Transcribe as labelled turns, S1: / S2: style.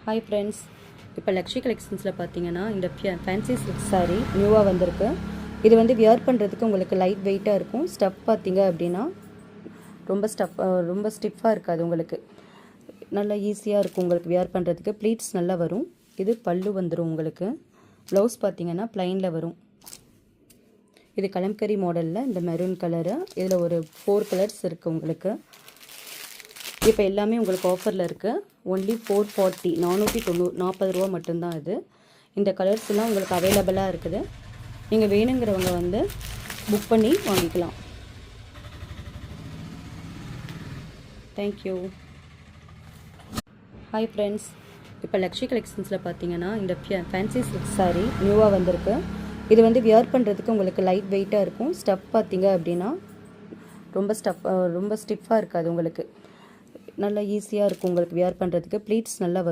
S1: Hi friends, இப்போ லக்ஷ்மி கலெக்ஷன்ஸில் பார்த்தீங்கன்னா இந்த ஃபேன்சி சில்க் சாரீ நியூவாக வந்திருக்கு. இது வந்து வியர் பண்ணுறதுக்கு உங்களுக்கு லைட் வெயிட்டாக இருக்கும். ஸ்டஃப் பார்த்தீங்க அப்படின்னா ரொம்ப ஸ்டிஃபாக இருக்காது, உங்களுக்கு நல்லா ஈஸியாக இருக்கும் உங்களுக்கு வியர் பண்ணுறதுக்கு. ப்ளீட்ஸ் நல்லா வரும். இது பல்லு வந்துடும் உங்களுக்கு. ப்ளவுஸ் பார்த்தீங்கன்னா ப்ளைனில் வரும். இது கலம்கரி மாடலில் இந்த மெரூன் கலரு. இதில் ஒரு 4 கலர்ஸ் இருக்குது உங்களுக்கு. இப்போ எல்லாமே உங்களுக்கு ஆஃபரில் இருக்குது. ஒன்லி 440, 440 ரூபா மட்டும்தான் இது. இந்த கலர்ஸ் எல்லாம் உங்களுக்கு அவைலபிளாக இருக்குது. நீங்கள் வேணுங்கிறவங்க வந்து புக் பண்ணி வாங்கிக்கலாம். தேங்க்யூ. ஹாய் ஃப்ரெண்ட்ஸ், இப்போ லக்ஷ்மி கலெக்ஷன்ஸில் பார்த்தீங்கன்னா இந்த ஃபேன்சி சில்க் சாரீ நியூவாக வந்திருக்கு. இது வந்து வியர் பண்ணுறதுக்கு உங்களுக்கு லைட் வெயிட்டாக இருக்கும். ஸ்டஃப் பார்த்தீங்க அப்படின்னா ரொம்ப ஸ்டிஃபாக இருக்காது, உங்களுக்கு நல்லா ஈஸியாக இருக்கும் உங்களுக்கு வியர் பண்ணுறதுக்கு. ப்ளீட்ஸ் நல்லா வரும்.